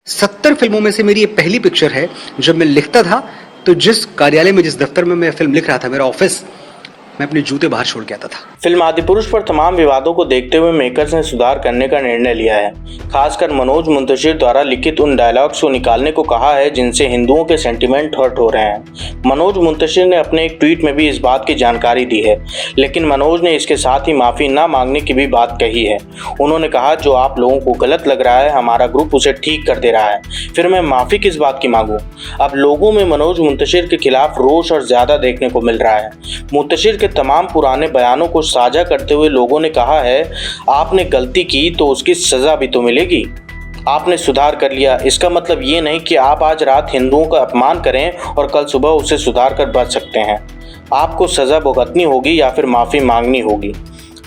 70 फिल्मों में से मेरी ये पहली पिक्चर है। जब मैं लिखता था तो जिस कार्यालय में, जिस दफ्तर में मैं फिल्म लिख रहा था, मेरा ऑफिस, मैं अपने जूते बाहर छोड़ के आता था। फिल्म आदिपुरुष पर तमाम विवादों को देखते हुए मेकर्स ने सुधार करने का निर्णय लिया है। खासकर मनोज मुंतशिर द्वारा लिखित उन डायलॉग्स को निकालने को कहा है जिनसे हिंदुओं के सेंटीमेंट हर्ट हो रहे हैं। मनोज मुंतशिर ने अपने एक ट्वीट में भी इस बात की जानकारी दी है, लेकिन मनोज ने इसके साथ ही माफ़ी न मांगने की भी बात कही है। उन्होंने कहा, जो आप लोगों को गलत लग रहा है, हमारा ग्रुप उसे ठीक कर दे रहा है, फिर मैं माफ़ी किस बात की मांगूं। अब लोगों में मनोज मुंतशिर के खिलाफ रोष और ज़्यादा देखने को मिल रहा है। मुंतशिर के तमाम पुराने बयानों को साझा करते हुए लोगों ने कहा है, आपने गलती की तो उसकी सजा भी तो मिलेगी। आपने सुधार कर लिया, इसका मतलब ये नहीं कि आप आज रात हिंदुओं का अपमान करें और कल सुबह उसे सुधार कर बच सकते हैं। आपको सजा भुगतनी होगी या फिर माफ़ी मांगनी होगी।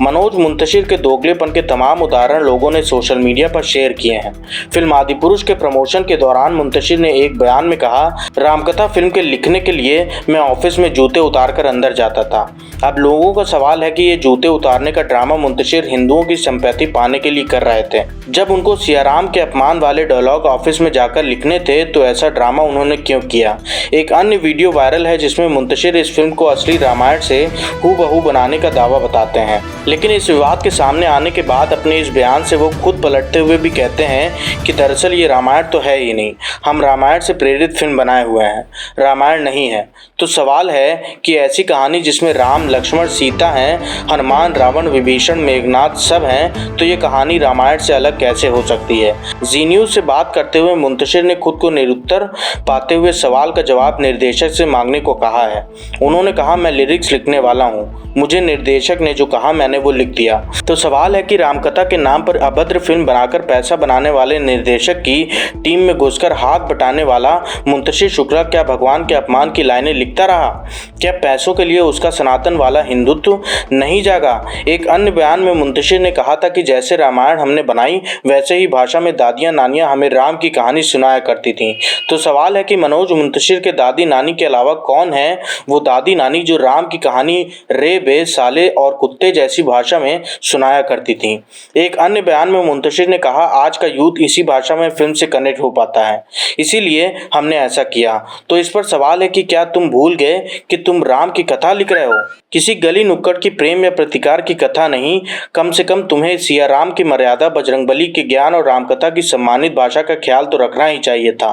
मनोज मुंतशिर के दोगलेपन के तमाम उदाहरण लोगों ने सोशल मीडिया पर शेयर किए हैं। फिल्म आदिपुरुष के प्रमोशन के दौरान मुंतशिर ने एक बयान में कहा, रामकथा फिल्म के लिखने के लिए मैं ऑफिस में जूते उतारकर अंदर जाता था। अब लोगों का सवाल है कि ये जूते उतारने का ड्रामा मुंतशिर हिंदुओं की सिंपैथी पाने के लिए कर रहे थे। जब उनको सियाराम के अपमान वाले डायलॉग ऑफिस में जाकर लिखने थे तो ऐसा ड्रामा उन्होंने क्यों किया। एक अन्य वीडियो वायरल है जिसमें मुंतशिर इस फिल्म को असली रामायण से हूबहू बनाने का दावा बताते हैं, लेकिन इस विवाद के सामने आने के बाद अपने इस बयान से वो खुद पलटते हुए भी कहते हैं कि दरअसल ये रामायण तो है ही नहीं, हम रामायण से प्रेरित फिल्म बनाए हुए हैं, रामायण नहीं है। तो सवाल है कि ऐसी कहानी जिसमें राम, लक्ष्मण, सीता हैं, हनुमान, रावण, विभीषण, मेघनाथ सब हैं, तो ये कहानी रामायण से अलग कैसे हो सकती है। जी न्यूज़ से बात करते हुए मुंतशिर ने खुद को निरुत्तर पाते हुए सवाल का जवाब निर्देशक से मांगने को कहा है। उन्होंने कहा, मैं लिरिक्स लिखने वाला हूँ, मुझे निर्देशक ने जो कहा मैंने वो लिख दिया। तो सवाल है कि रामकथा के नाम पर अभद्र फिल्म बनाकर पैसा बनाने वाले निर्देशक की टीम में घुसकर हाथ बटाने वाला मुंतशिर शुक्ला क्या भगवान के अपमान की लाइनें लिखता रहा? क्या पैसों के लिए उसका सनातन वाला हिंदुत्व नहीं जागा? एक अन्य बयान में मुंतशिर ने कहा था कि जैसे रामायण हमने बनाई वैसे ही भाषा में दादियाँ नानियाँ हमें राम की कहानी सुनाया करती थीं। तो सवाल है कि मनोज मुंतशिर के दादी नानी के अलावा कौन है वो दादी नानी जो राम की कहानी रे बे साले और कुत्ते जैसी भाषा में सुनाया करती थी। एक अन्य बयान में मुंतशिर ने कहा, आज का यूथ इसी भाषा में फिल्म से कनेक्ट हो पाता है, इसीलिए हमने ऐसा किया। तो इस पर सवाल है कि क्या तुम भूल गए कि तुम राम की कथा लिख रहे हो, किसी गली नुक्कड़ की प्रेम या प्रतिकार की कथा नहीं। कम से कम तुम्हें सिया राम की मर्यादा, बजरंगबली के ज्ञान और रामकथा की सम्मानित भाषा का ख्याल तो रखना ही चाहिए था।